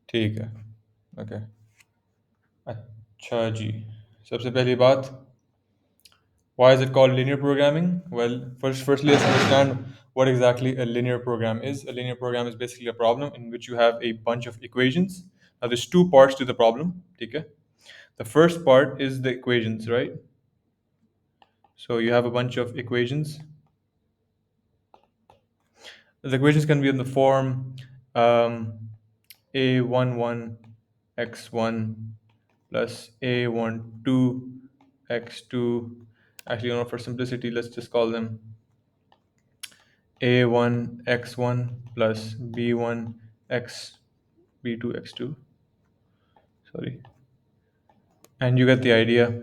ठीक है। ओके। अच्छा जी। सबसे पहली बात, why is it called linear programming? Well, firstly, let's understand what exactly a linear program is. A linear program is basically a problem in which you have a bunch of equations. Now, there's two parts to the problem. Okay? The first part is the equations, right? So you have a bunch of equations. The equations can be in the form a11 x1 plus a12 x2. Actually, for simplicity, let's just call them a1 x1 plus b1 x b2 x2. Sorry, and you get the idea.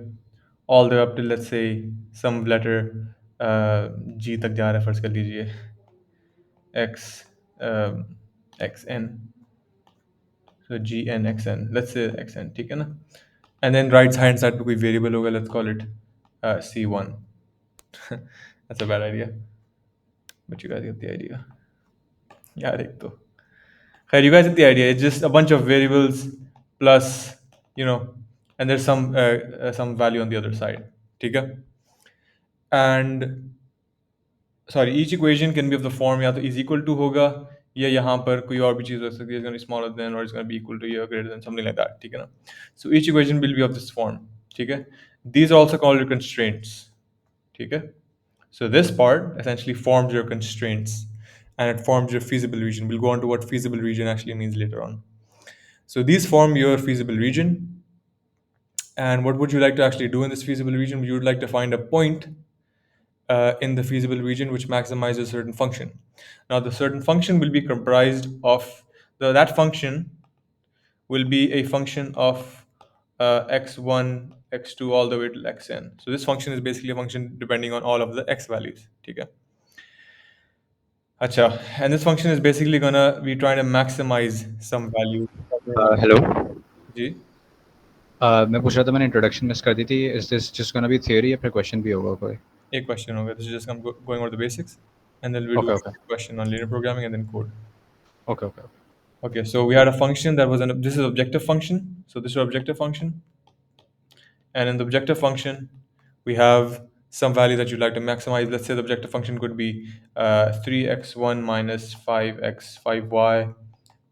All the way up till, let's say, some letter g तक जा रहा है, फर्ज कर लीजिए x xn. So gn xn, let's say xn, ठीक है ना? And then right hand side पे कोई variable होगा, let's call it c1. That's a bad idea, but you guys get the idea. यार एक तो खैर, you guys get the idea. It's just a bunch of variables plus, you know, and there's some value on the other side. ठीक है? And sorry, each equation can be of the form या तो is equal to होगा, या यहाँ पर कोई और भी चीज़ हो सकती है, is going to be smaller than, or it's going to be equal to or greater than, something like that. ठीक है ना? So each equation will be of this form. ठीक है? These are also called your constraints. ठीक है? So this part essentially forms your constraints, and it forms your feasible region. We'll go on to what feasible region actually means later on. So these form your feasible region. And what would you like to actually do in this feasible region? You would like to find a point in the feasible region which maximizes a certain function. Now, the certain function will be comprised of that function will be a function of x1, x2, all the way to xn. So this function is basically a function depending on all of the x values. Okay. Acha. And this function is basically gonna be trying to maximize some value. Hello. जी. मैं पूछ रहा था, मैंने introduction miss कर दी थी। Is this just gonna be theory या फिर क्वेश्चन भी होगा कोई? एक question होगा. This is just going over the basics, and then we do okay a okay question on linear programming and then code. Okay okay Okay, so we had a function that was this is objective function. So this is objective function, and in the objective function, we have some value that you'd like to maximize. Let's say the objective function could be 3x1 minus 5x5y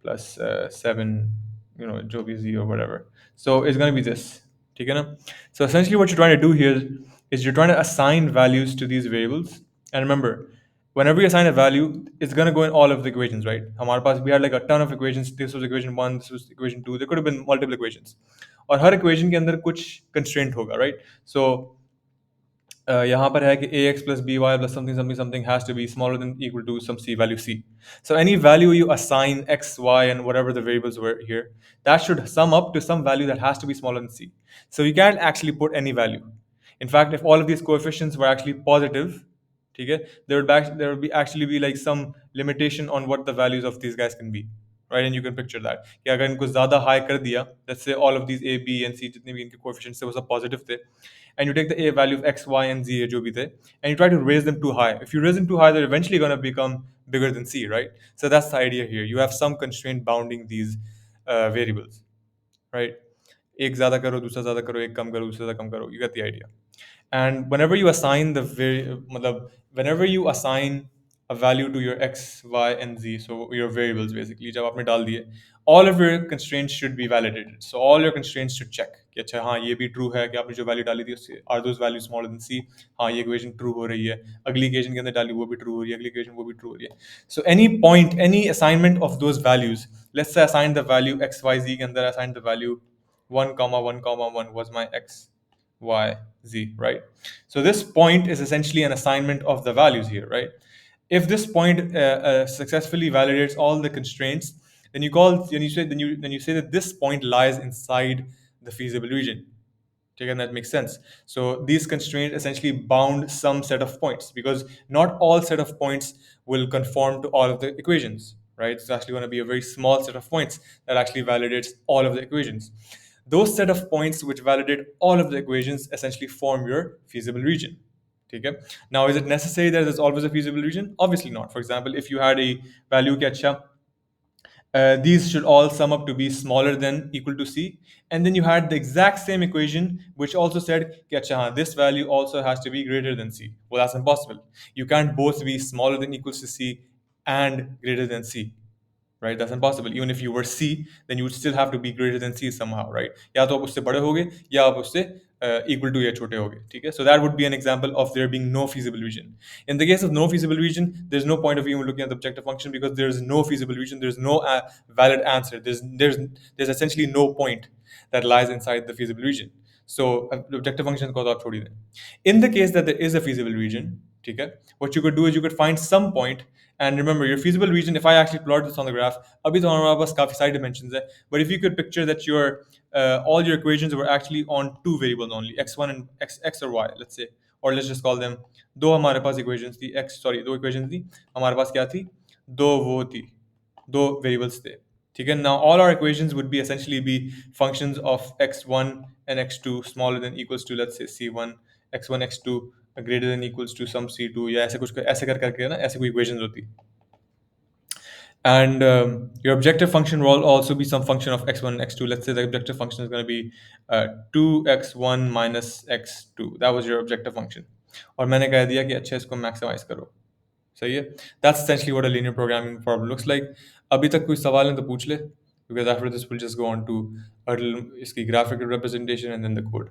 plus 7, जो भी z or whatever. So it's going to be this. ठीक है ना? So essentially what you're trying to do here is you're trying to assign values to these variables. And remember, whenever you assign a value, it's going to go in all of the equations, right? हमारे पास, we had like a ton of equations. This was equation 1, this was equation 2. There could have been multiple equations. और हर equation के अंदर कुछ constraint होगा, right? So यहाँ पर है कि ax plus by plus something something something has to be smaller than equal to some c value c. So any value you assign x, y, and whatever the variables were here, that should sum up to some value that has to be smaller than c. So you can't actually put any value. In fact, if all of these coefficients were actually positive, ठीक है, there would be actually be like some limitation on what the values of these guys can be, right? And you can picture that कि अगर इनको ज़्यादा high कर दिया, let's say all of these a, b, and c जितने भी इनके coefficients थे वो सब positive थे, and you take the a value of x, y, and z जो भी थे, and you try to raise them too high. If you raise them too high, they're eventually going to become bigger than c, right? So that's the idea here. You have some constraint bounding these variables, right? एक ज़्यादा करो, दूसरा ज़्यादा करो, एक कम करो, दूसरा ज़्यादा कम करो. You get the idea. And whenever you assign whenever you assign a value to your x, y, and z, so your variables basically, जब आपने डाल दिए, all of your constraints should be validated. So all your constraints should check कि अच्छा हाँ ये भी true है कि आपने जो value डाली थी उससे are those values smaller than c, हाँ ये equation true हो रही है, अगली equation के अंदर डाली वो भी true हो रही है, अगली equation वो भी true हो रही है. So any point, any assignment of those values, let's say assign the value x, y, z के अंदर assign the value 1 comma 1 comma 1 was my x, y, z, right? So this point is essentially an assignment of the values here, right? If this point successfully validates all the constraints, then you say that this point lies inside the feasible region. Okay, and that makes sense. So these constraints essentially bound some set of points because not all set of points will conform to all of the equations, right? It's actually going to be a very small set of points that actually validates all of the equations. Those set of points which validate all of the equations essentially form your feasible region. Okay? Now, is it necessary that there's always a feasible region? Obviously not. For example, if you had a value कि अच्छा these should all sum up to be smaller than equal to c, and then you had the exact same equation which also said कि अच्छा हाँ, this value also has to be greater than c. Well, that's impossible. You can't both be smaller than equals to c and greater than c, right? That's impossible. Even if you were C, then you would still have to be greater than C somehow, right? या तो आप उससे बड़े होगे या आप उससे equal to या छोटे होगे, ठीक है? So that would be an example of there being no feasible region. In the case of no feasible region, there's no point of even looking at the objective function because there's no feasible region. There's no valid answer. There's essentially no point that lies inside the feasible region. So the objective function को तो आप छोड़ ही दें. In the case that there is a feasible region, ठीक है, what you could do is you could find some point. And remember, your feasible region, if I actually plot this on the graph, abhi to हमारे पास काफी सारे dimensions hai, but if you could picture that your all your equations were actually on two variables only, x1 and x or y, let's say, or let's just call them, दो हमारे पास equations थी, दो equations थी, हमारे पास क्या थी, दो वो थी, दो variables थे, ठीक है. Now all our equations would be essentially be functions of x1 and x2 smaller than equals to, let's say, c1, x1 x2 greater than equals to some c2, या ऐसे कुछ ऐसे कर करके ना ऐसे कोई equations होती. And your objective function will also be some function of x1 and x2. Let's say the objective function is going to be 2x1 minus x2. That was your objective function. और मैंने कह दिया कि अच्छा इसको maximize करो. सही है? That's essentially what a linear programming problem looks like. अभी तक कोई सवाल है तो पूछ ले, because after this we'll just go on to a little इसकी graphical representation and then the code.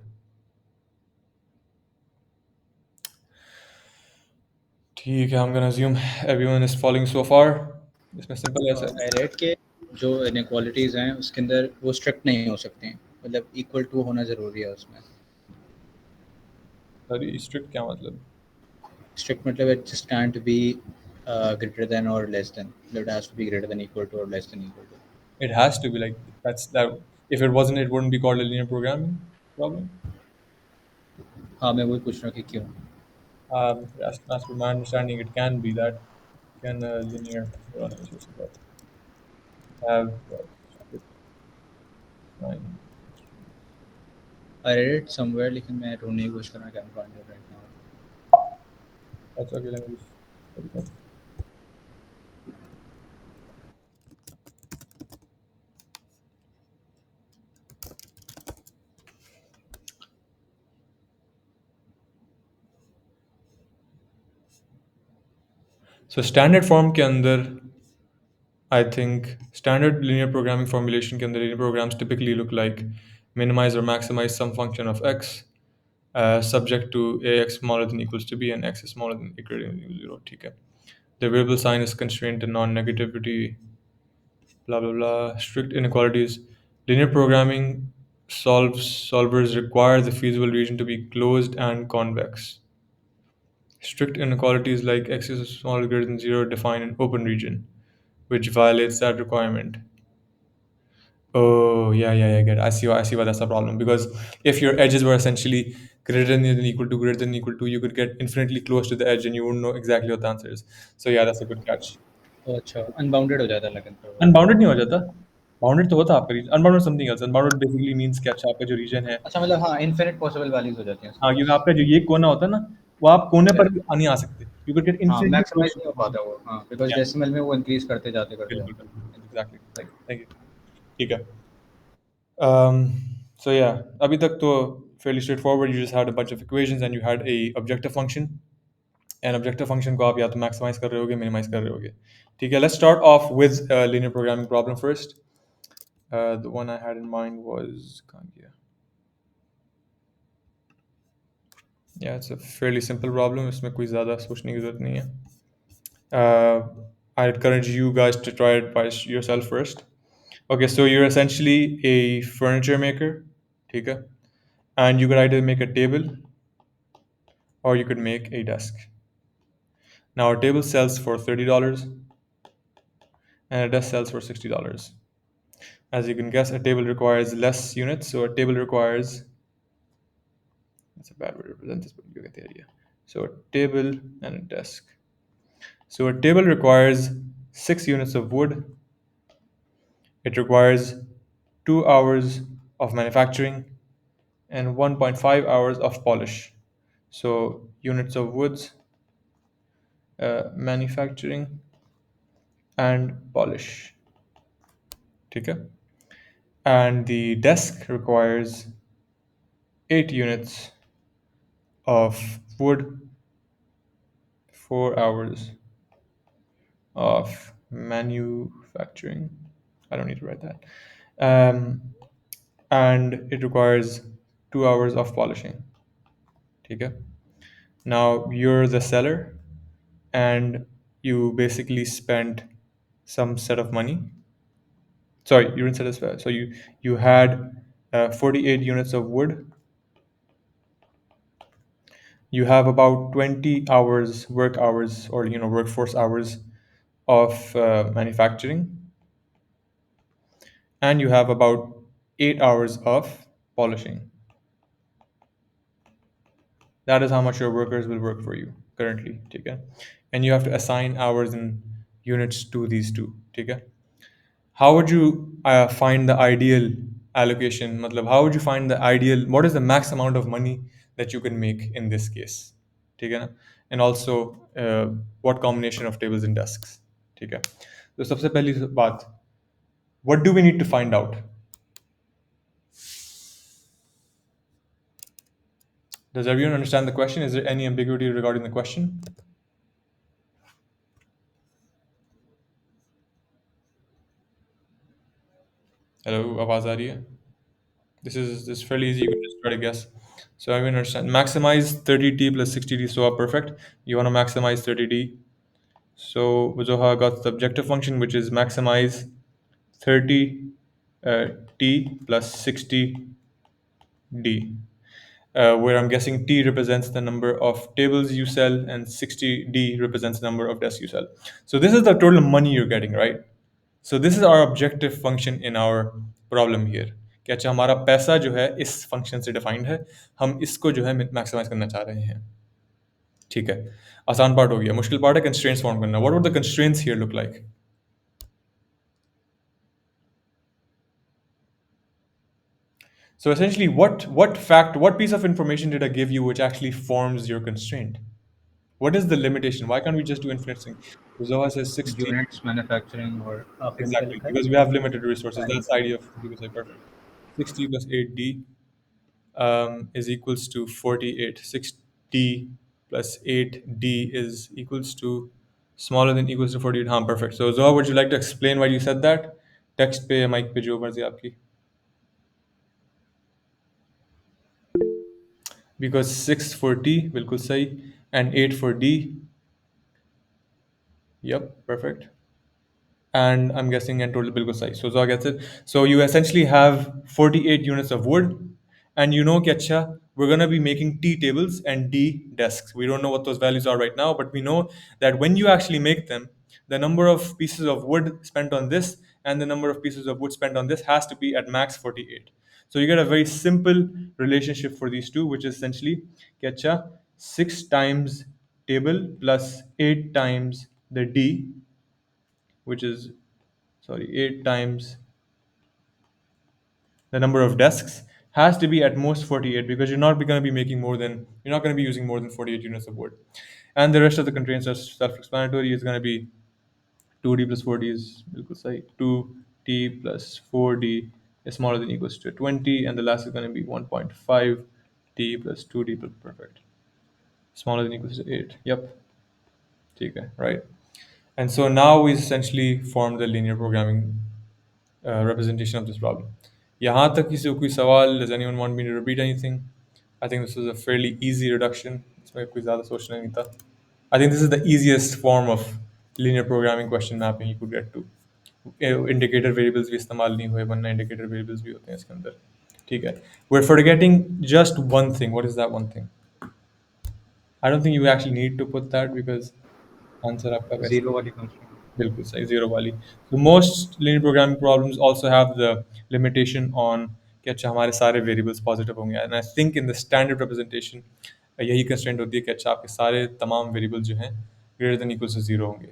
ठीक है, I'm gonna assume everyone is following so far. इसमें simple है सर. एरेट के जो इनइक्वालिटीज़ हैं उसके अंदर वो स्ट्रिक्ट नहीं हो सकते हैं, मतलब इक्वल टू होना ज़रूरी है उसमें. Sorry, strict क्या मतलब? स्ट्रिक्ट मतलब it just can't be greater than or less than. It has to be greater than equal to or less than equal to. It has to be like that's that. If it wasn't, it wouldn't be called a linear programming problem. हाँ, मैं वही पूछ रहा हूँ कि क्यों. As per my understanding, it can be that can linear. Hold on, let me see what's about. Have line. I read it somewhere लेकिन मैं ढूंढने की कोशिश कर रहा हूँ. I can't find it right now. That's okay. Let me just. There we go. So standard form के अंदर I think standard linear programming formulation के अंदर linear programs typically look like minimize or maximize some function of x subject to ax smaller than equals to b and x is smaller than equal to 0. ठीक है. The variable sign is constrained to non-negativity, blah blah blah. Strict inequalities. Linear programming solvers require the feasible region to be closed and convex. Strict inequalities like x is smaller or greater than 0 define an open region, which violates that requirement. Oh, yeah, good. I see why that's a problem. Because if your edges were essentially greater than greater than equal to, you could get infinitely close to the edge and you wouldn't know exactly what the answer is. So yeah, that's a good catch. तो अच्छा unbounded हो जाता है लेकिन फिर वो. Unbounded नहीं हो जाता. बाउंडेड तो होता है आपका region. Unbounded something else. Unbounded basically means कि अच्छा आपका जो रीजन है, अच्छा मतलब हाँ, इनफिनिट पॉसिबल वैल्यूज हो जाती हैं हाँ, उसके क्योंकि पास. आपका जो ये कोना होता है ना, वो आप कोने पर Yeah. भी नहीं आ सकते. यू कैन गेट हाँ, इन्फिनिटली मैक्सिमाइज क्लोज नहीं टू हो द पाता वो. हाँ, बिकॉज या डेसिमल में वो इंक्रीज करते जाते बिल्कुल जाते. बिल्कुल एग्जैक्टली. Thank you. ठीक है. So yeah, अभी तक तो fairly straightforward. You just had a bunch of equations and you had a objective function. And objective function को आप या तो maximize कर रहे होगे, minimize कर रहे होगे. ठीक है. Let's start off with a linear programming problem first. The one I had in mind was कहाँ गया? Yeah, it's a fairly simple problem. इसमें कोई ज़्यादा सोचने की ज़रूरत नहीं है. I encourage you guys to try it by yourself first. Okay, so you're essentially a furniture maker, ठीक है? And you could either make a table or you could make a desk. Now, a table sells for $30 and a desk sells for $60. As you can guess, a table requires less units, so a table requires, that's a bad way to represent this, but you get the idea. So, a table and a desk. So, a table requires 6 units of wood, it requires 2 hours of manufacturing and 1.5 hours of polish. So, units of woods, manufacturing, and polish. ठीक है? And the desk requires 8 units of wood, 4 hours of manufacturing. I don't need to write that. Um, and it requires 2 hours of polishing. Okay. Now you're the seller and you basically spent some set of money. Sorry, you didn't satisfy. So you had 48 units of wood. You have about 20 hours work hours or workforce hours of manufacturing, and you have about 8 hours of polishing. That is how much your workers will work for you currently. Okay? And you have to assign hours and units to these two. Okay? How would you find the ideal allocation? Matlab, how would you find the ideal? What is the max amount of money that you can make in this case? ठीक है ना? And also, what combination of tables and desks? ठीक है? तो सबसे पहली बात, what do we need to find out? Does everyone understand the question? Is there any ambiguity regarding the question? Hello, आवाज आ रही है? This is fairly easy. You can just try to guess. So I understand. Maximize 30D plus 60D. So perfect. You want to maximize 30D. So Zoha got the objective function, which is maximize 30 t plus 60 d, where I'm guessing t represents the number of tables you sell and 60d represents the number of desks you sell. So this is the total money you're getting, right? So this is our objective function in our problem here. कि अच्छा हमारा पैसा जो है इस function से defined है, हम इसको जो है मैक्सिमाइज करना चाह रहे हैं. ठीक है, आसान पार्ट हो गया, मुश्किल पार्ट है कंस्ट्रेंट्स फाउंड करना. What would the constraints here look like? So essentially, what piece of information did I give you which actually forms your constraint? What is the limitation? Why can't we just do infinite thing? Zoha says 60. Units manufacturing और आपने भी क्या Exactly, लिखा है? because we have limited resources. Time That's the idea of people say perfect. 60 plus 8d is equals to 48. 6d plus 8d is equals to smaller than equals to 48. हाँ, perfect. So Zoha, would you like to explain why you said that? Text पे mic पे जो मर्जी आपकी. Because 6 for T बिल्कुल सही and 8 for D. Yep, perfect. And I'm guessing and total bilkul sahi. So Zoha gets it. So you essentially have 48 units of wood, and you know कि अच्छा, we're going to be making T tables and D desks. We don't know what those values are right now, but we know that when you actually make them, the number of pieces of wood spent on this and the number of pieces of wood spent on this has to be at max 48. So you get a very simple relationship for these two, which is essentially कि अच्छा, 6 times table plus 8 times the D, which is, sorry, 8 times the number of desks, has to be at most 48, because you're not going to be using more than 48 units of wood. And the rest of the constraints are self-explanatory. It's going to be 2d plus 4d is bilkul sahi. 2t plus 4d is smaller than equals to 20, and the last is going to be 1.5t plus 2d, perfect, smaller than equals to 8. Yep. Okay, right. And so now we essentially form the linear programming representation of this problem. यहाँ तक किसी को कोई सवाल? Does anyone want me to repeat anything? I think this was a fairly easy reduction. इसमें कोई ज़्यादा सोचना नहीं था. I think this is the easiest form of linear programming question mapping you could get to. Indicator variables भी इस्तेमाल नहीं हुए, वरना indicator variables भी होते हैं इसके अंदर. ठीक है. We're forgetting just one thing. What is that one thing? I don't think you actually need to put that because answer आपका वैसे जीरो ही वाली कंस्ट्रेंट. बिल्कुल सही, ज़ीरो वाली. So most linear programming problems also have the limitation on कि अच्छा हमारे सारे variables positive होंगे, and I think in the standard representation यही constraint होती है कि अच्छा आपके सारे तमाम variables जो हैं greater than equals to zero होंगे.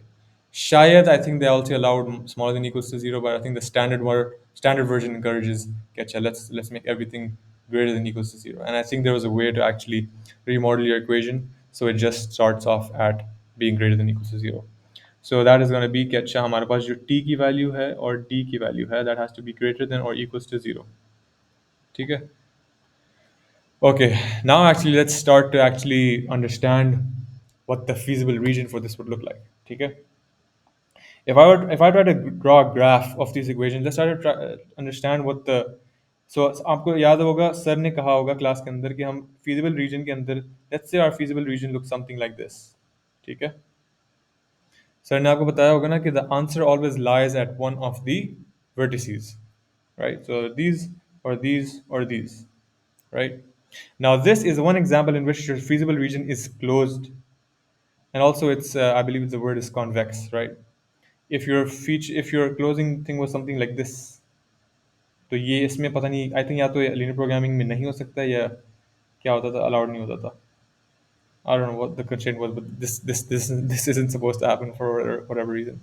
शायद I think they also allowed smaller than equals to zero, but I think the standard version encourages कि अच्छा let's make everything greater than equals to zero. And I think there was a way to actually remodel your equation so it just starts off at being greater than equals to zero. So that is going to be कि अच्छा हमारे पास जो t की value है और d की value है that has to be greater than or equals to 0. ठीक है. Okay, now actually let's start to actually understand what the feasible region for this would look like. Okay, if I try to draw a graph of these equations, let's try to understand what the so आपको याद होगा sir ने कहा होगा class के अंदर कि हम feasible region के अंदर let's say our feasible region looks something like this. ठीक है, सर ने आपको बताया होगा ना कि the answer always lies at one of the vertices, right? So these, right? Now this is one example in which your feasible region is closed, and also it's I believe the word is convex, right? If your closing thing was something like this, तो ये इसमें पता नहीं I think या तो linear programming में नहीं हो सकता या क्या होता था allowed नहीं होता था. I don't know what the constraint was, but this isn't supposed to happen for whatever reason.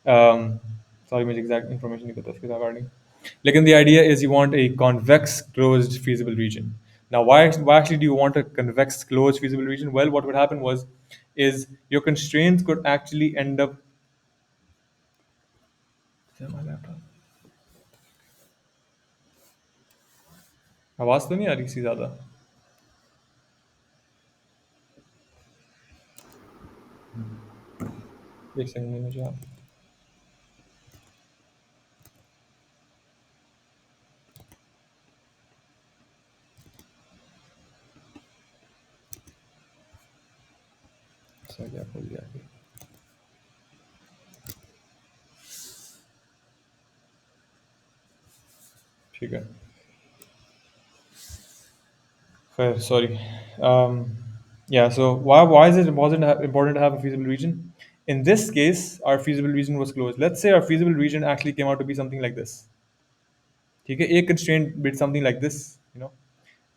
Um, sorry, मुझे exact information नहीं पता इसके regarding. Lekin the idea is you want a convex closed feasible region. Now, why actually do you want a convex closed feasible region? Well, what would happen is your constraints could actually end up. Is that my laptop? आवाज तो नहीं आ रही सी ज़्यादा. एक second में मुझे आप. Sir क्या खोल दिया फिर. ठीक है. Sorry. Yeah. So why is it important to have a feasible region? In this case, our feasible region was closed. Let's say our feasible region actually came out to be something like this. ठीक है, एक constraint did something like this, and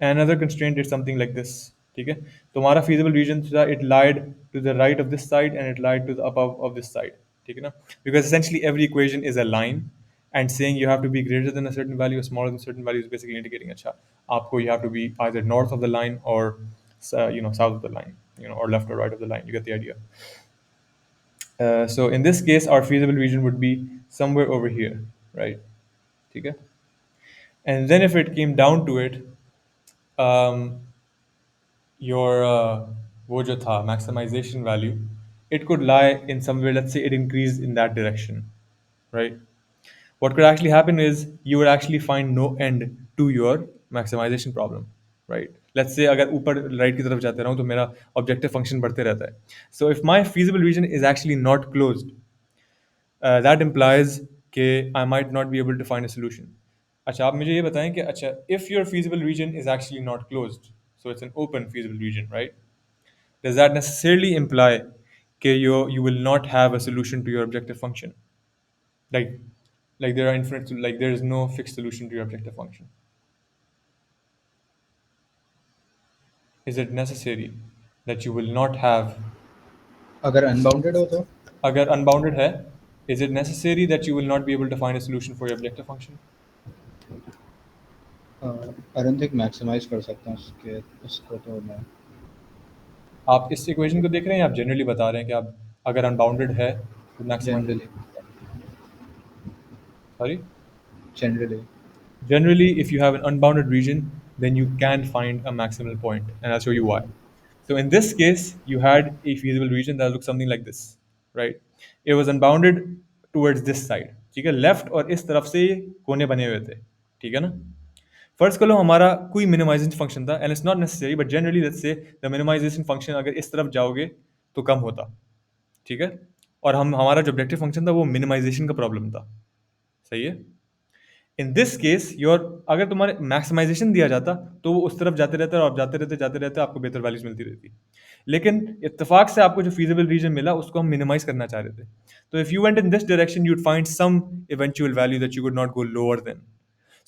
another constraint did something like this. ठीक है, तो हमारा feasible region था it lied to the right of this side and it lied to the above of this side. ठीक है ना, because essentially every equation is a line and saying you have to be greater than a certain value or smaller than a certain value is basically indicating अच्छा आपको you have to be either north of the line or south of the line, or left or right of the line. You get the idea. So in this case our feasible region would be somewhere over here, right? ठीक है, and then if it came down to it, um, your वो जो था maximization value, it could lie in somewhere. Let's say it increased in that direction, right? What could actually happen is you would actually find no end to your maximization problem, right? Let's say अगर ऊपर right की तरफ जाते रहूँ तो मेरा objective function बढ़ते रहता है. So if my feasible region is actually not closed, that implies कि I might not be able to find a solution. अच्छा आप मुझे ये बताएं कि अच्छा if your feasible region is actually not closed, so it's an open feasible region, right? Does that necessarily imply that you will not have a solution to your objective function? Like, there are infinite, like there is no fixed solution to your objective function. Is it necessary that you will not have, अगर unbounded हो तो अगर unbounded है, is it necessary that you will not be able to find a solution for your objective function? I don't think maximise कर सकता हूँ उसके उसको तो मैं आप इस इक्वेशन को देख रहे हैं या आप जनरली बता रहे हैं कि आप अगर अनबाउंडेड है तो maximise. Generally sorry. Generally Generally, if you have an unbounded region, then you can find a maximal point, and I'll show you why. So in this case, you had a feasible region that looks something like this, right? It was unbounded towards this side. ठीक है, left और इस तरफ से ये कोने बने हुए थे. ठीक है ना. फर्स्ट करो हमारा कोई मिनिमाइजेशन फंक्शन था, and it's not necessary but generally let's say the minimisation function अगर इस तरफ जाओगे तो कम होता. ठीक है, और हमारा जो ऑब्जेक्टिव फंक्शन था वो मिनिमाइजेशन का प्रॉब्लम था. सही है. इन दिस केस योर अगर तुम्हारे मैक्सिमाइजेशन दिया जाता तो वो उस तरफ जाते रहते और आप जाते रहते आपको बेहतर वैल्यूज मिलती रहती. लेकिन इत्तेफाक से आपको जो फीजिबल रीजन मिला उसको हम मिनिमाइज करना चाह रहे थे. तो if you went in this direction you'd find some eventual value that you could not go lower than.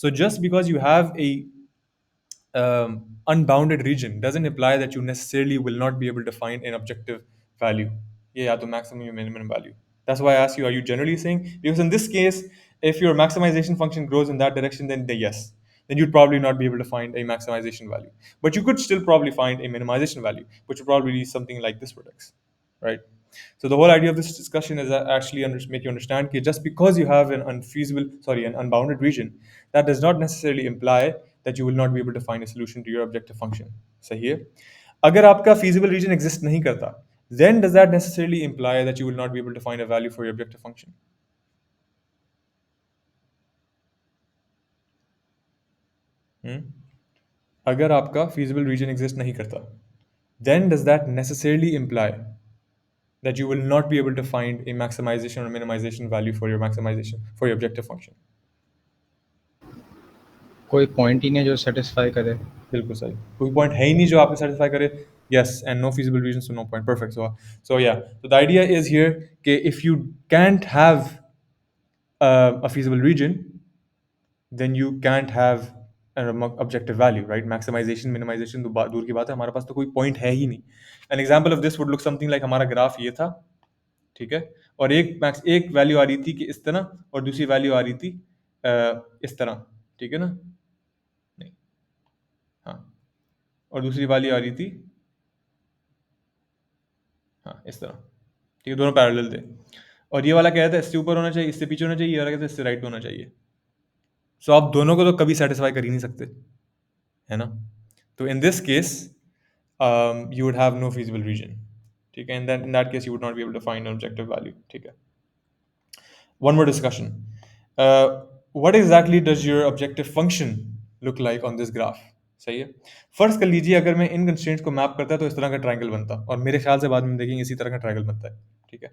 So just because you have a unbounded region doesn't imply that you necessarily will not be able to find an objective value. Yeah, the maximum or minimum value. That's why I ask you, are you generally saying? Because in this case, if your maximization function grows in that direction, then yes, then you'd probably not be able to find a maximization value. But you could still probably find a minimization value, which would probably be something like this vertex, right? So the whole idea of this discussion is actually make you understand that just because you have an an unbounded region, that does not necessarily imply that you will not be able to find a solution to your objective function. सही है? अगर आपका feasible region exist नहीं करता, then does that necessarily imply that you will not be able to find a value for your objective function? Hmm? अगर आपका feasible region exist नहीं करता, then does that necessarily imply that you will not be able to find a maximization or minimization value for your maximization for your objective function? कोई point ही नहीं है जो satisfy करे. बिल्कुल सही. कोई पॉइंट है ही नहीं जो आपको satisfy करे. Yes, and no feasible reason, so no point. Perfect. So yeah. So the idea is here that if you can't have a feasible region, then you can't have an objective value, right? Maximization, minimization तो दूर की बात है. हमारे पास तो कोई point है ही नहीं. An example of this would look something like हमारा ग्राफ ये था, ठीक है? और एक वैल्यू आ रही थी कि इस तरह और दूसरी वैल्यू आ रही थी इस तरह, ठीक है ना? नहीं, हाँ. और दूसरी वाली आ रही थी हाँ इस तरह, ठीक है, दोनों पैरेलल थे. और ये वाला कह रहा था इससे ऊपर होना चाहिए, इससे पीछे होना चाहिए, ये वाला कहता है इससे राइट होना चाहिए. सो आप दोनों को तो कभी सेटिस्फाई कर ही नहीं सकते, है ना? तो in this case you would have no feasible region, ठीक है? And in that case you would not be able to find an objective value, ठीक है? One more discussion. What exactly does your objective function look like on this graph? सही है. First कर लीजिए अगर मैं इन कंस्ट्रेंट्स को मैप करता तो इस तरह का ट्रायंगल बनता, और मेरे ख्याल से बाद में देखेंगे इसी तरह का ट्रायंगल बनता है, ठीक है?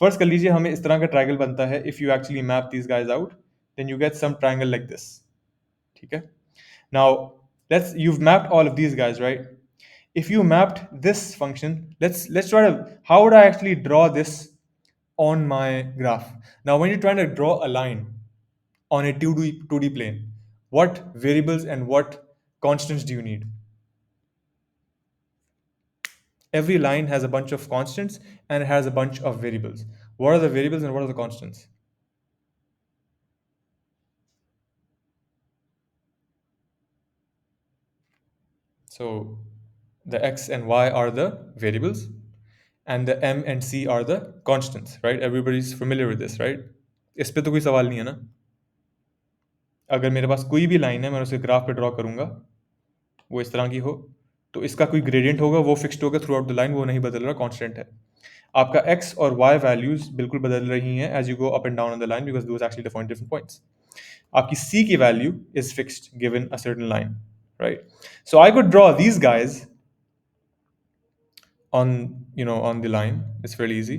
फर्स्ट कर लीजिए हमें इस तरह का ट्रायंगल बनता है. If you actually map these guys out, then you get some triangle like this, ठीक है? Now you've mapped all of these guys, right? If you mapped this function, let's try to, how would I actually draw this on my graph? Now when you're trying to draw a line on a 2D plane, what variables and what constants do you need? Every line has a bunch of constants and it has a bunch of variables. What are the variables and what are the constants? So the x and y are the variables and the m and c are the constants, right? Everybody's familiar with this, right? इस पे तो कोई सवाल नहीं है ना? अगर मेरे पास कोई भी लाइन है, मैं उसे ग्राफ पे ड्रॉ करूंगा, वो इस तरह की हो, तो इसका कोई ग्रेडियंट होगा, वो फिक्स्ड होगा थ्रू आउट द लाइन, वो नहीं बदल रहा, कांस्टेंट है. आपका x और y वैल्यूज बिल्कुल बदल रही हैं as you go up and down on the line, because those actually define different points. आपकी c की value is fixed given a certain line, right? So I could draw these guys on the line. It's fairly easy.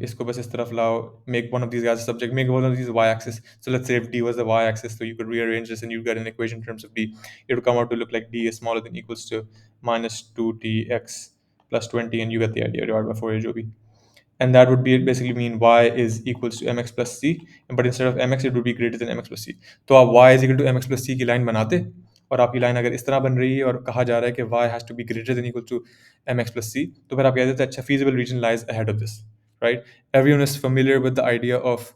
इसको बस इस तरफ लाओ, make one of these guys a subject, make one of these y-axis. So let's say if d was the y-axis, so you could rearrange this and you get an equation in terms of d. It would come out to look like d is smaller than equals to minus 2tx plus 20, and you get the idea, divided by 4 जो भी. And that would be basically mean y is equals to mx plus c, but instead of mx it would be greater than mx plus c. तो आप y is equal to mx plus c की line बनाते, और आपकी line अगर इस तरह बन रही है और कहा जा रहा है कि y has to be greater than equal to mx plus c, तो फिर आप कह देते हैं अच्छा feasible region lies ahead of this, right? Everyone is familiar with the idea of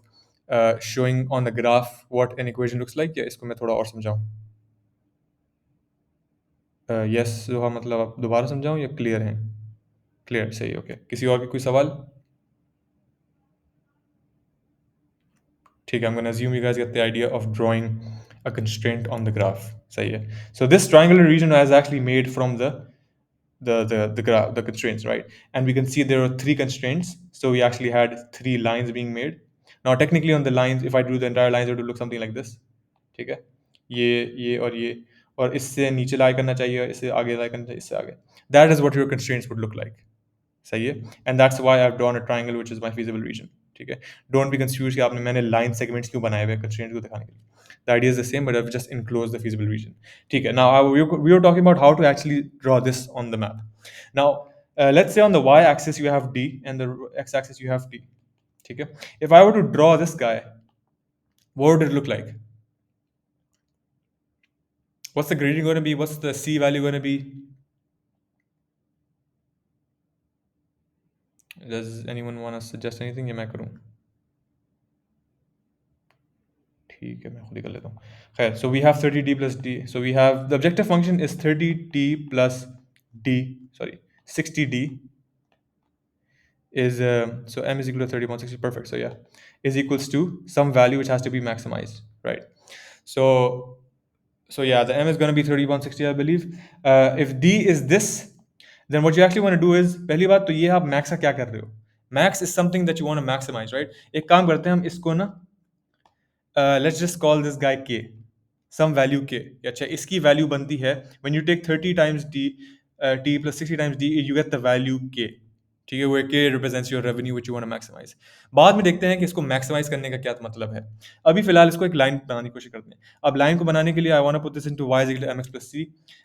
showing on the graph what an equation looks like. या इसको मैं थोड़ा और समझाऊं? यस जो मतलब आप दोबारा समझाऊं या क्लियर हैं? क्लियर, सही, ओके. किसी और के कोई सवाल? ठीक है, I'm going to assume you guys get the idea of drawing a constraint on the graph. सही है. So this triangular region was actually made from the constraints, right? And we can see there are 3 constraints. So we actually had 3 lines being made. Now technically on the lines, if I drew the entire lines, it would look something like this. ठीक है? ये और इससे नीचे लाई करना चाहिए, इससे आगे लाई करना चाहिए, इससे आगे. That is what your constraints would look like. सही है? And that's why I've drawn a triangle which is my feasible region. ठीक है? Don't be confused कि मैंने line segments क्यों बनाए हुए constraints को दिखाने के लिए. The idea is the same, but I've just enclosed the feasible region. ठीक है? Now we were talking about how to actually draw this on the map. Now let's say on the y-axis you have d and the x-axis you have t. ठीक है? If I were to draw this guy, what would it look like? What's the gradient going to be? What's the c value going to be? Does anyone want to suggest anything? या मैं करूँ? ठीक है, मैं खुद ही कर लेता हूँ. खैर, so we have 30t plus d. So we have the objective function is 30t plus d, sorry, 60d is so m is equal to 30 upon 60, perfect. So yeah, is equals to some value which has to be maximized, right? So yeah, the m is going to be 30 upon 60, I believe. If d is this, then what you actually want to do is, पहली बात तो ये आप max का क्या कर रहे हो? Max is something that you want to maximize, right? एक काम करते हैं हम इसको ना, let's just call this guy k, some value k. अच्छा, इसकी value बनती है when you take 30 times d, t plus 60 times d, you get the value k. ठीक है, वो k represents your revenue which you want to maximize. बाद में देखते हैं कि इसको maximize करने का क्या मतलब है. अभी फिलहाल इसको एक लाइन बनाने की कोशिश करते हैं. अब लाइन को बनाने के लिए I want to put this into y is equal to mx plus c.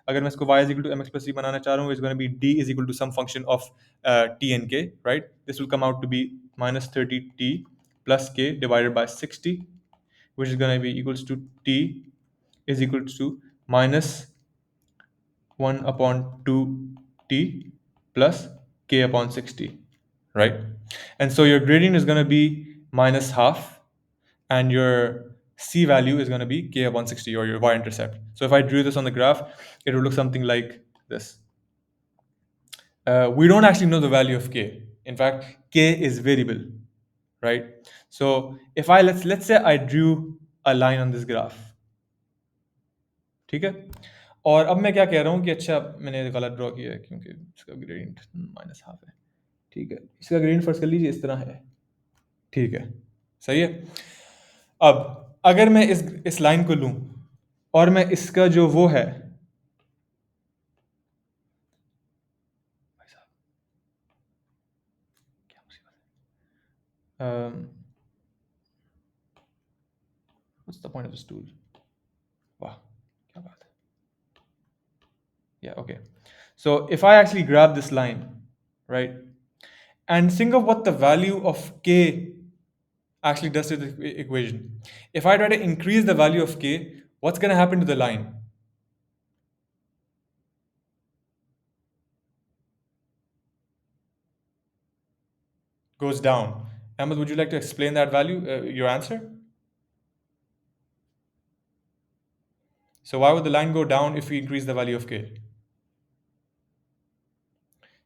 अगर मैं इसको y is equal to mx plus c बनाना चाह रहा हूँ, it's going to be d is equal to some function of t and k, right? This will come out to be minus 30t plus k divided by 60, which is going to be equals to t is equal to minus 1 upon 2t plus k upon 60, right? And so your gradient is going to be minus half, and your c value is going to be k upon 60, or your y-intercept. So if I drew this on the graph, it would look something like this. We don't actually know the value of k. In fact, k is variable, right? So if I let's say I drew a line on this graph, ठीक है, और अब मैं क्या कह रहा हूँ कि अच्छा मैंने गलत ड्रॉ किया है क्योंकि इसका ग्रेडियंट माइनस हाफ है, ठीक है, इसका ग्रेडियंट फर्स्ट कर लीजिए इस तरह है, ठीक है, सही है। अब अगर मैं इस लाइन को लूँ और मैं इसका जो वो है, what's the point of this tool? वाह क्या बात है। Yeah, okay. So if I actually grab this line, right, and think of what the value of k actually does to the equation. If I try to increase the value of k, what's going to happen to the line? Goes down. Ahmed, would you like to explain that value, your answer? So why would the line go down if we increase the value of k?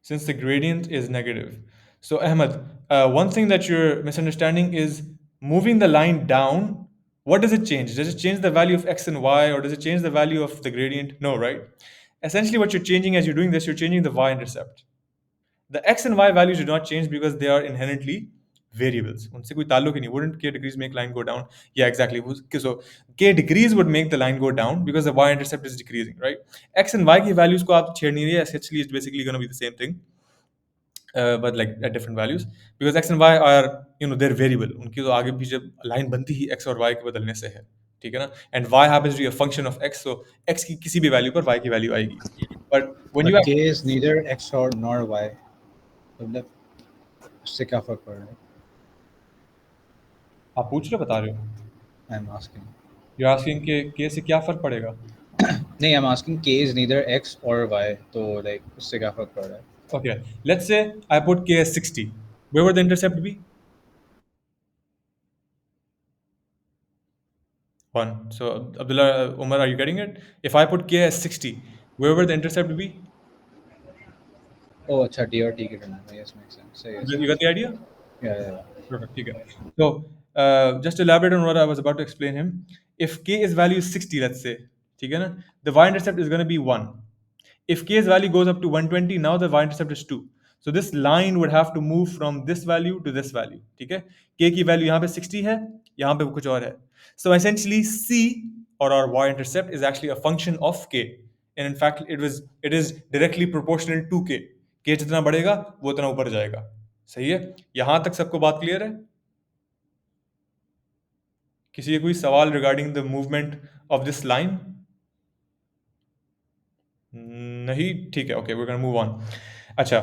Since the gradient is negative. So Ahmed, one thing that you're misunderstanding is moving the line down. What does it change? Does it change the value of x and y, or does it change the value of the gradient? No, right? Essentially, what you're changing as you're doing this, you're changing the y-intercept. The x and y values do not change because they are inherently variables. उनसे कोई ताल्लुक ही नहीं. Wouldn't k degrees make line go down? Yeah, exactly. So k degrees would make the line go down because the y-intercept is decreasing, right? X and y की values को आप छेड़ नहीं रहे. Essentially, it's basically going to be the same thing, but like at different values, because x and y are, they're variable. उनकी तो आगे पीछे line बनती ही x और y के बदलने से है, ठीक है ना? And y happens to be a function of x, so x की किसी भी value पर y की value आएगी. But when you But k is neither x or nor y. मतलब उससे क्या फर्क पड़ रहा है? आप पूछ रहे बता रहे हो? I'm asking. You're asking कि k से क्या फर्क पड़ेगा? नहीं, I'm asking k is neither x or y. तो like उससे क्या फर्क पड़ रहा है? Okay, let's say I put k as 60. Where would the intercept be? 1. So Abdullah, Umar, are you getting it? If I put k as 60, where would the intercept be? Oh, अच्छा, d और t के term में. Yes, makes sense. Same. You got the idea? Yeah. Perfect. ठीक है. So just to elaborate on what I was about to explain him, if k is value is 60, let's say, ठीक है ना, the y-intercept is going to be 1. If k's value goes up to 120, now the y-intercept is 2. So this line would have to move from this value to this value. ठीक है, k की value यहाँ पे 60 है, यहाँ पे कुछ और है. So essentially c, or our y-intercept, is actually a function of k, and in fact it is directly proportional to k. k जितना बढ़ेगा वो उतना ऊपर जाएगा. सही है? यहाँ तक सबको बात क्लियर है? किसी का कोई सवाल regarding the movement of this line? नहीं, ठीक है, okay, we're going to move on. अच्छा,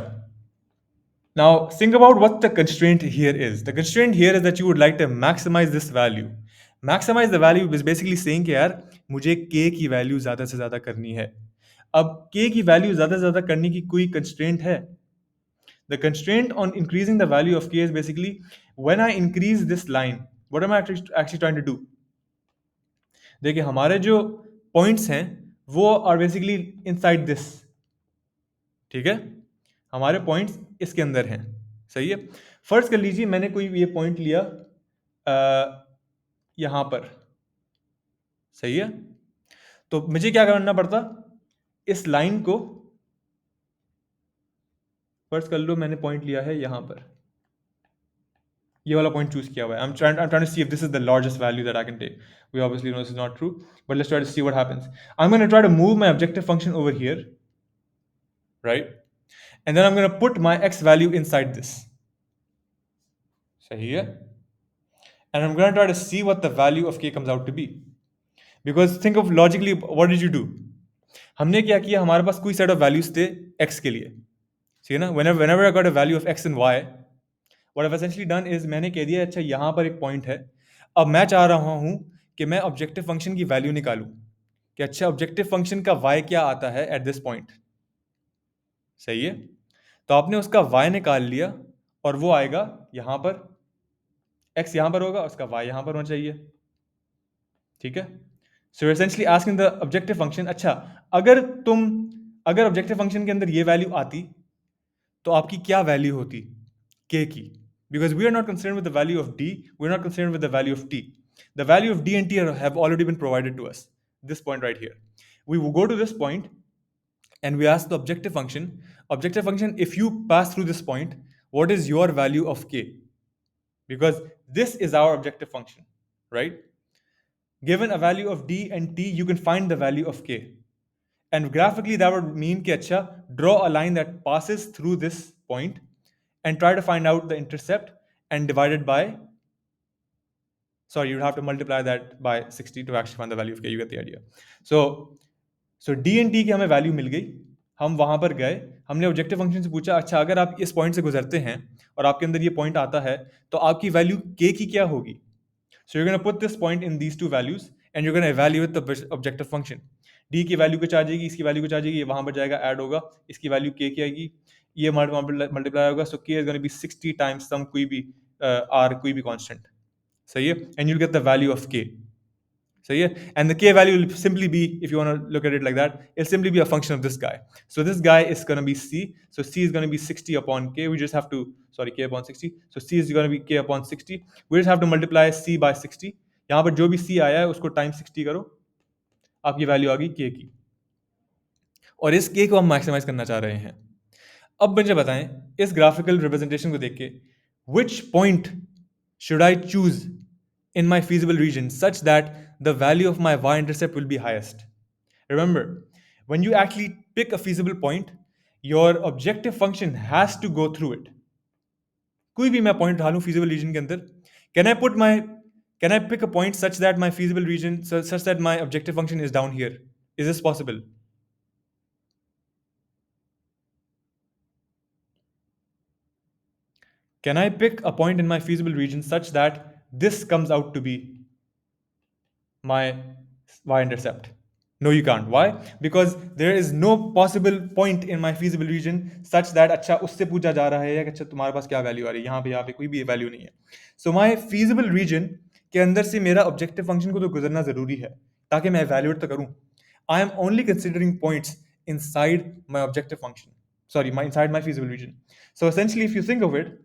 now think about what the constraint here is. The constraint here is that you would like to maximize this value. Maximize the value is basically saying कि यार मुझे k की value ज़्यादा से ज़्यादा करनी है. अब k की वैल्यू ज़्यादा से ज़्यादा करने की कोई constraint है? The constraint on increasing the value of k is basically when I increase this line, what am I actually trying to do? देखिए हमारे जो पॉइंट्स हैं वो आर बेसिकली इनसाइड दिस, ठीक है, हमारे पॉइंट्स इसके अंदर हैं, सही है। फर्ज कर लीजिए मैंने कोई ये पॉइंट लिया यहाँ पर, सही है। तो मुझे क्या करना पड़ता, इस लाइन को, फर्ज कर लो मैंने पॉइंट लिया है यहाँ पर, ये वाला पॉइंट चूज किया हुआ है। I'm trying to see if this is the largest value that I can take. We obviously know this is not true, but let's try to see what happens. I'm going to try to move my objective function over here, right? And then I'm going to put my x value inside this. सही है? And I'm going to try to see what the value of k comes out to be. Because think of logically, what did you do? हमने क्या किया, हमारे पास कोई set of values थे x के लिए, ठीक है ना? Whenever I got a value of x and y, what I've essentially done is मैंने कह दिया अच्छा यहाँ पर एक पॉइंट है, अब मैं चाह रहा हूँ कि मैं ऑब्जेक्टिव फंक्शन की वैल्यू निकालूं कि अच्छा ऑब्जेक्टिव फंक्शन का y क्या आता है एट दिस पॉइंट, सही है। तो आपने उसका y निकाल लिया और वो आएगा यहाँ पर, x यहाँ पर होगा, उसका y यहाँ पर होना चाहिए, ठीक है। So essentially asking the objective function, अच्छा अगर ऑब्जेक्टिव फंक्शन के अंदर ये वैल्यू आती तो आपकी क्या वैल्यू होती k की, because we are not concerned with the value of d, we're not concerned with the value of t. The value of d and t have already been provided to us, this point right here. We will go to this point and we ask the objective function, if you pass through this point, what is your value of k? Because this is our objective function, right? Given a value of d and t, you can find the value of k. And graphically, that would mean कि अच्छा, draw a line that passes through this point and try to find out the intercept and divide it by, sorry, you'd have to multiply that by 60 to actually find the value of k. You get the idea. So d and t की हमें value मिल गई, हम वहां पर गए, हमने objective function से पूछा अच्छा अगर आप इस पॉइंट से गुजरते हैं और आपके अंदर ये पॉइंट आता है तो आपकी वैल्यू k की क्या होगी। So you're going to put this point in these two values and you're going to evaluate the objective function. d की वैल्यू कुछ आ जाएगी, इसकी वैल्यू कुछ आ जाएगी, ये वहां पर जाएगा, ऐड होगा, इसकी वैल्यू k की आएगी, ये मल्टीप्लाई होगा, so k is going to be 60 times some कोई भी r कोई भी constant, सही है, and you'll get the value of k, सही है। And the k value will simply be, if you want to look at it like that, it'll simply be a function of this guy. So this guy is going to be c, so c is going to be 60 upon k, we just have to, sorry, k upon 60, so c is going to be k upon 60, we just have to multiply c by 60, यहाँ पर जो भी c आया है उसको time 60 करो, आपकी value आ गई k की, और इस k को हम मैक्सिमाइज करना चाह रहे हैं। अब मुझे बताएं इस ग्राफिकल रिप्रेजेंटेशन को देख के, which point should I choose in my feasible region such that the value of my y-intercept will be highest? Remember, when you actually pick a feasible point, your objective function has to go through it. कोई भी मैं point उठा लूं feasible region के अंदर, can I pick a point such that my feasible region, such that my objective function is down here? Is this possible? Can I pick a point in my feasible region such that this comes out to be my y-intercept? No, you can't. Why? Because there is no possible point in my feasible region such that अच्छा उससे पूछा जा रहा है कि अच्छा तुम्हारे पास क्या वैल्यू आ रही है, यहाँ पे कोई भी वैल्यू नहीं है। So my feasible region के अंदर से मेरा ऑब्जेक्टिव फंक्शन को तो गुजरना जरूरी है ताकि मैं evaluate तो करूं। I am only considering points inside my objective function. Sorry, inside my feasible region. So essentially, if you think of it,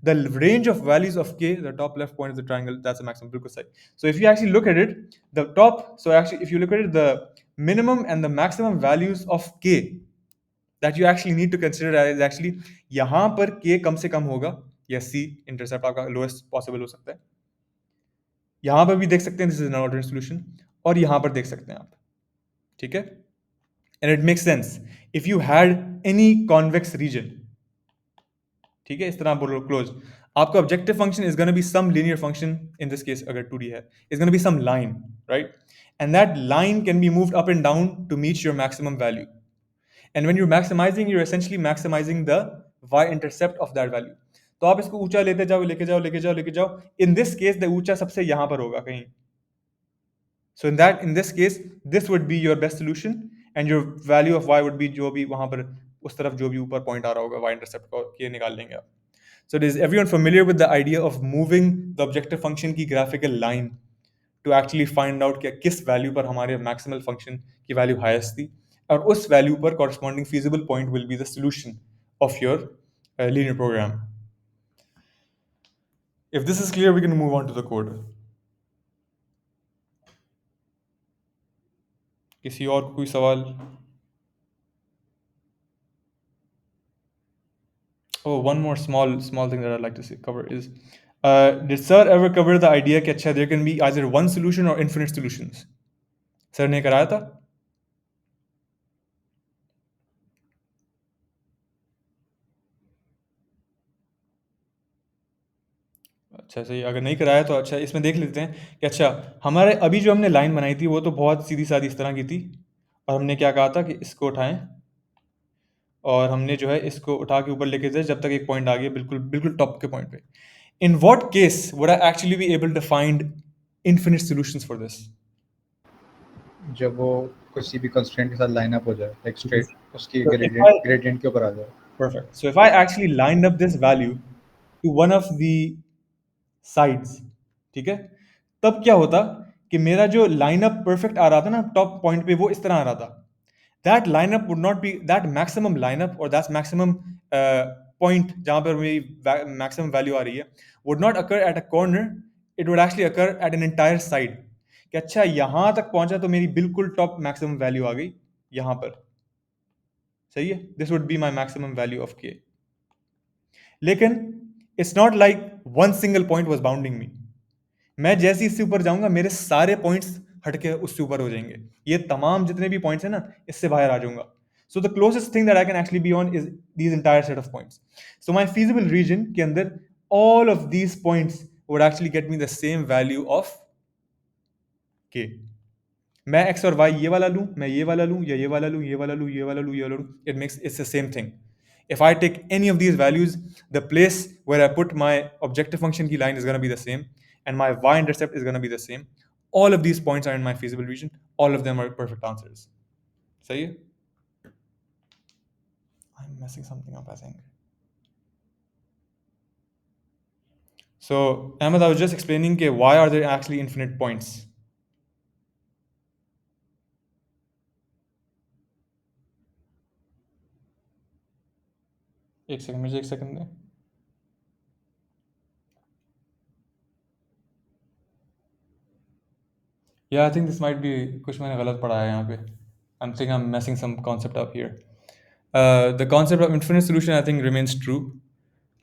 the range of values of k, the top left point is the triangle, that's the maximum, bilkul sahi. So if you actually look at it, the top, so actually if you look at it, the minimum and the maximum values of k that you actually need to consider is actually यहाँ पर k कम से कम होगा, या c intercept आपका lowest possible हो सकता है, यहाँ पर भी देख सकते हैं this is an alternate solution, और यहाँ पर देख सकते हैं आप, ठीक है। And it makes sense if you had any convex region, ठीक है, इस तरह बोलो क्लोज, आपका objective function is gonna be some linear function, in this case अगर 2D है, is gonna be some line, right, and that line can be moved up and down to meet your maximum value, and when you maximizing, you essentially maximizing the y intercept of that value. तो आप इसको ऊंचा लेते जाओ, लेके जाओ, लेके जाओ, लेके जाओ, इन दिस केस द ऊंचा सबसे यहां पर होगा कहीं, so in this case this would be your best solution and your value of y would be जो भी वहां पर उस तरफ जो भी ऊपर पॉइंट आ रहा होगा y इंटरसेप्ट को ये निकाल लेंगे आप। So is everyone familiar with the idea of moving the objective function की graphical line to actually find out कि किस वैल्यू पर हमारे maximal function की वैल्यू highest थी, और उस वैल्यू पर corresponding feasible point will be the solution of your linear program. If this is clear, we can move on to the code. किसी और को कोई सवाल? Oh, one more small thing that I'd like to cover is, did sir ever cover the idea कि अच्छा there can be either one solution or infinite solutions? Sir ने कराया था? अच्छा सही, अगर नहीं कराया तो अच्छा इसमें देख लेते हैं कि अच्छा हमारे अभी जो हमने लाइन बनाई थी वो तो बहुत सीधी सादी इस तरह की थी, और हमने क्या कहा था कि इसको उठाएं और हमने जो है इसको उठा के ऊपर लेके जाए जब तक एक पॉइंट आ गया बिल्कुल बिल्कुल टॉप के पॉइंट पे. In what case would I actually be able to find infinite solutions for this? जब वो किसी भी कंस्ट्रेंट के साथ लाइन अप हो जाए, लाइक Yes. स्ट्रेट उसकी So if I ग्रेडियंट के ऊपर आ जाए. Perfect. So if I actually lined up this value to one of the sides, ठीक है, तब क्या होता कि मेरा जो लाइनअप परफेक्ट आ रहा था ना टॉप पॉइंट पे, वो इस तरह आ रहा था. That lineup would not B that maximum lineup और दैट मैक्सिमम पॉइंट जहां पर मेरी मैक्सिमम वैल्यू आ रही है would not occur at a corner, it would actually occur at an entire side. कि अच्छा यहां तक पहुंचा तो मेरी बिल्कुल टॉप मैक्सिमम वैल्यू आ गई यहां पर. सही है, this would be my maximum value of K. लेकिन it's not like one single point was bounding me. मैं जैसे ही इससे ऊपर जाऊंगा मेरे सारे पॉइंट्स हटके उससे ऊपर हो जाएंगे, ये तमाम जितने भी पॉइंट्स हैं ना इससे बाहर आ जाऊंगा. So the closest thing that I can actually be on is these entire set of points. So my feasible reason के अंदर all of these points would actually get me the same value of के. मैं x और Y ये वाला लूं, मैं ये वाला लूं, या ये वाला लूं, ये वाला लूं, ये वाला लूं, ये वाला लूं, it makes it's the same thing. If I take any of these values, the place where I put my objective function key line is going to be the same, and my y-intercept is going to be the same. All of these points are in my feasible region. All of them are perfect answers. सही है? I'm messing something up, I think. So, Ahmed, I was just explaining why are there actually infinite points? एक second, मुझे एक second दें. Yeah, I think this might be कुछ मैंने गलत पढ़ा है यहाँ पे. I'm thinking I'm messing some concept up here. The concept of infinite solution I think remains true.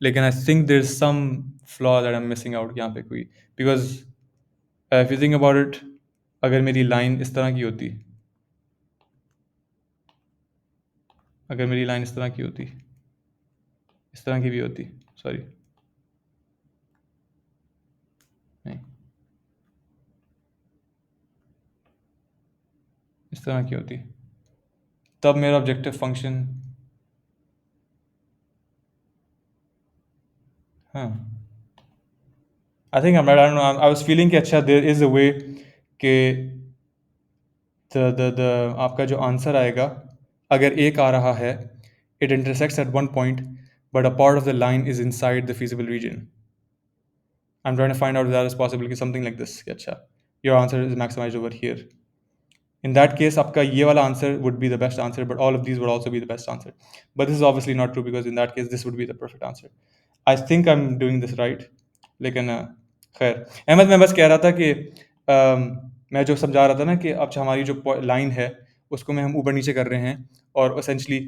लेकिन I think there's some flaw that I'm missing out यहाँ पे कोई. Because if you think about it, अगर मेरी line इस तरह की होती, अगर मेरी line इस तरह की होती, इस तरह की भी होती, sorry, नहीं, इस तरह की होती, तब मेरा ऑब्जेक्टिव फंक्शन, हाँ, I think I'm right. I don't know. I was feeling कि अच्छा there is a way कि the आपका जो आंसर आएगा अगर एक आ रहा है, it intersects at one point, but a part of the line is inside the feasible region. I'm trying to find out if that is possible कि something like this कि अच्छा your answer is maximized over here. In that case आपका ये वाला answer would be the best answer, but all of these would also be the best answer. But this is obviously not true because in that case this would be the perfect answer. I think I'm doing this right. लेकिन खैर अहमद, मैं बस कह रहा था कि मैं जो समझा रहा था ना कि अब हमारी जो लाइन है उसको में हम ऊपर नीचे कर रहे हैं और एसेंशली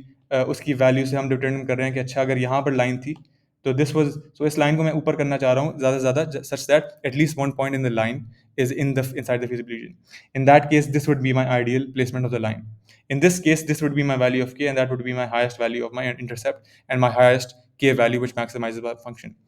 उसकी वैल्यू से हम डिटरमिन कर रहे हैं कि अच्छा अगर यहाँ पर लाइन थी तो दिस वाज, सो इस लाइन को मैं ऊपर करना चाह रहा हूँ ज़्यादा से ज़्यादा such that at least one point in the line is inside the feasible region. In that case, this would be my ideal placement of the line. In this case, this would be my value of k, and that would be my highest value of my intercept and my highest k value, which maximizes the function.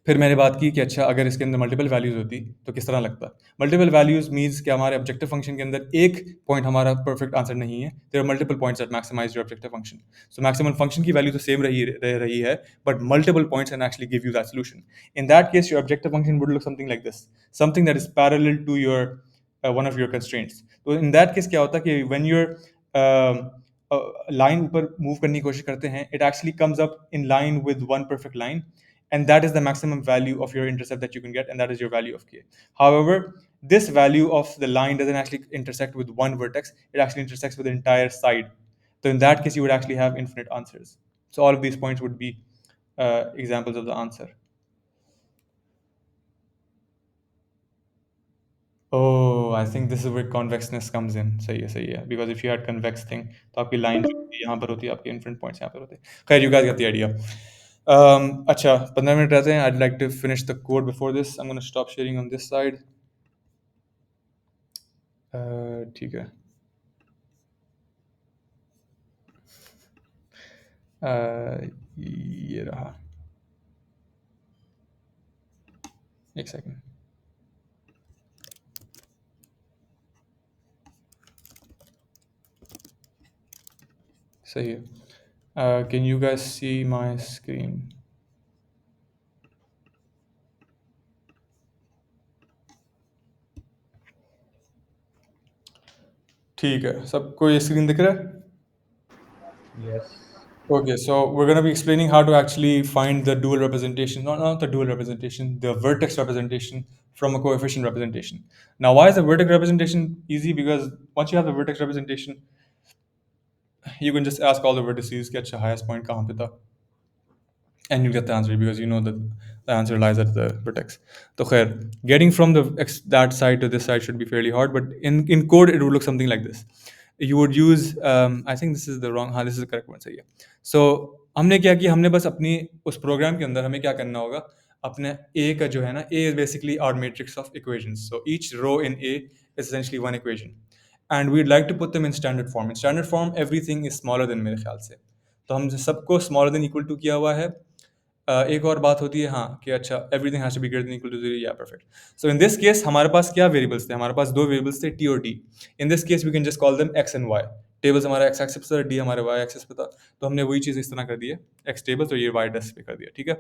फिर मैंने बात की कि अच्छा अगर इसके अंदर multiple values होती तो किस तरह लगता. मल्टीपल वैल्यूज मीन्स कि हमारे ऑब्जेक्टिव फंक्शन के अंदर एक पॉइंट हमारा परफेक्ट आंसर नहीं है, there are multiple points that maximize your objective function. So maximum function की वैल्यू तो सेम रही है, but multiple points can actually give you that solution. In that case your objective function would look something like this, something that is parallel to your one of your constraints. तो in that case क्या होता है कि when your line ऊपर move करने की कोशिश करते हैं, it actually comes up in line with one perfect line, and that is the maximum value of your intercept that you can get, and that is your value of k. However, this value of the line doesn't actually intersect with one vertex, it actually intersects with the entire side. So in that case you would actually have infinite answers. So all of these points would be examples of the answer. Oh, I think this is where convexness comes in. सही है because if you had convex thing तो आपकी line जो होती है यहाँ पर होती है, आपके infinite points यहाँ पर होते हैं. खैर, you guys get the idea. अच्छा, 15 मिनट रहते हैं. I'd like to finish the code before this. I'm going to stop sharing on this side. ठीक है. ये रहा. एक second. सही है. Can you guys see my screen? ठीक है, सबको ये स्क्रीन दिख रहा है? Yes. Okay, so we're going to be explaining how to actually find the dual representation, not the dual representation, the vertex representation from a coefficient representation. Now, why is the vertex representation easy? Because once you have the vertex representation, you can just ask all the vertices, get your highest point kahan pe tha, and you get the answer because you know that the answer lies at the vertex. So, khair, getting from that side to this side should be fairly hard, but in code it would look something like this. You would use, I think this is the wrong, हाँ, this is the correct one, सही है. So हमने क्या किया, हमने बस अपनी उस प्रोग्राम के अंदर हमें क्या करना होगा, अपने A का जो है ना, A is basically our matrix of equations. So each row in A is essentially one equation, and we'd like to put them in standard form. In standard form, everything is smaller than, मेरे ख्याल से. तो हम सबको smaller than equal to किया हुआ है. एक और बात होती है, हाँ, कि अच्छा everything has to be greater than equal to 0. या perfect. So in this case हमारे पास क्या वेरिएबल्स थे, हमारे पास दो वेरिएबल्स थे, टी और D. In this case we can just call them X and Y. Tables हमारा एक्स एक्सिस पर था, डी हमारे वाई एक्सिस पर था, तो हमने वही चीज़ इस तरह कर दी है, एक्स टेबल तो ये वाई डेस्क पे कर दिया. ठीक है,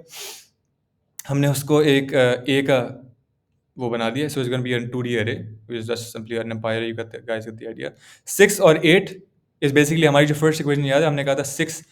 हमने उसको एक ए का वो बना दिया. So it's gonna be a 2D array which is just simply an empire. You got the guys get the idea. 6 और 8 is basically हमारी जो फर्स्ट इक्वेशन याद है, हमने कहा था 6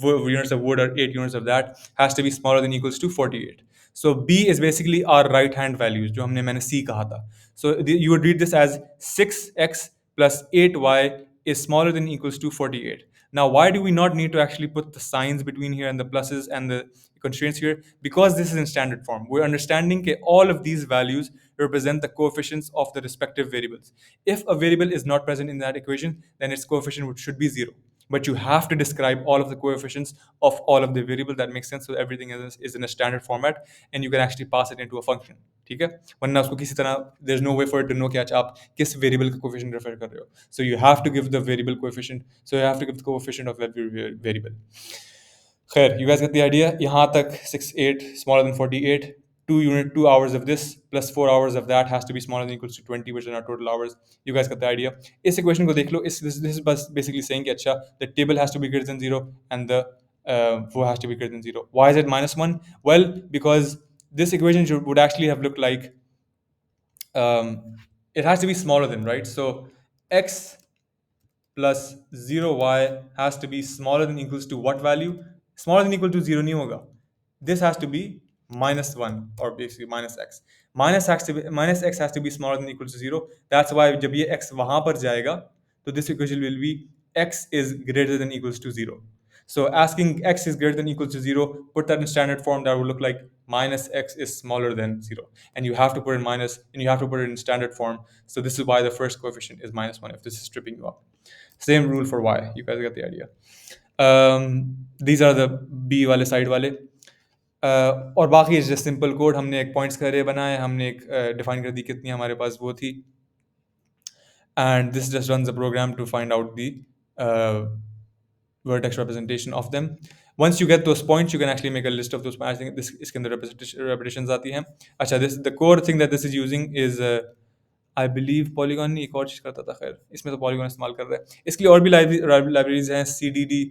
units of wood or 8 units of that has to be smaller than equals to 48. So B is basically our right hand values जो मैंने C कहा था. So you would read this as 6x plus 8y is smaller than equals to 48. Now, why do we not need to actually put the signs between here and the pluses and the constraints here? Because this is in standard form. We're understanding that all of these values represent the coefficients of the respective variables. If a variable is not present in that equation, then its coefficient should be 0. But you have to describe all of the coefficients of all of the variable. That makes sense. So everything is in a standard format, and you can actually pass it into a function. ठीक है, वरना उसको किसी तरह there's no way for it to know कि अच्छा आप किस variable का coefficient refer कर रहे हो. So you have to give the variable coefficient. So you have to give the coefficient of every variable. खैर, you guys get the idea. यहाँ तक 6, 8 smaller than 48. 2 hours of this plus 4 hours of that has to be smaller than equals to 20, which are our total hours. You guys get the idea. इस equation को देख लो. This is basically saying कि अच्छा the table has to be greater than 0 and the वो has to be greater than 0. Why is it -1? Well, because this equation would actually have looked like it has to be smaller than, right? So x plus 0y has to be smaller than equals to what value? Smaller than equal to 0 नहीं होगा. This has to be -1 or basically minus x. Minus x has to be smaller than equal to 0. That's why जब ये x वहाँ पर जाएगा तो this equation will be x is greater than equals to 0. So asking x is greater than equals to 0, put that in standard form, that would look like minus x is smaller than 0. And you have to put in minus, and you have to put it in standard form. So this is why the first coefficient is -1 if this is tripping you up. Same rule for y. You guys get the idea. These are the b वाले side वाले. और बाकी is just simple code. हमने एक points का array बनाया, हमने एक डिफाइन कर दी कितनी हमारे पास वो थी, and this just runs the program to find out the vertex representation of them. Once you get those points, you can actually make a list of those points. I think this इसके अंदर repetitions आती हैं. अच्छा, this the core thing that this is using is I believe Polygon नहीं, एक और चीज़ करता था. खैर, इसमें तो Polygon इस्तेमाल कर रहा है. इसके लिए और भी libraries हैं. CDD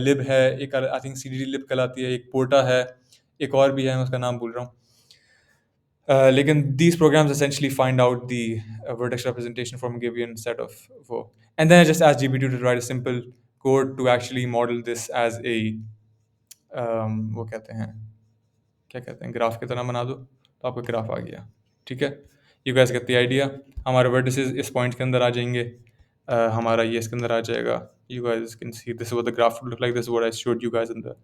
lib है एक, I think CDD lib कहलाती है, एक Porta है, एक और भी है, मैं उसका नाम भूल रहा हूँ. लेकिन these programs essentially find out the vertex representation from a given set of वो. And then I just asked GPT to write a simple code to actually model this as a वो कहते हैं, क्या कहते हैं, ग्राफ की तरह बना दो तो आपका ग्राफ आ गया. ठीक है, you guys get the idea. हमारे vertices इस पॉइंट के अंदर आ जाएंगे, हमारा ये इसके अंदर आ जाएगा. You guys can see this is what the graph would look like. This is what I showed you guys in the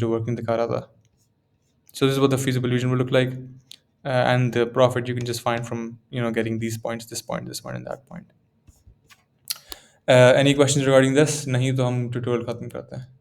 जो working दिखा रहा था. So this is what the feasible vision would look like. and the profit you can just find from getting these points, this point, this point, and that point. Any questions regarding this? नहीं तो हम tutorial खत्म करते हैं.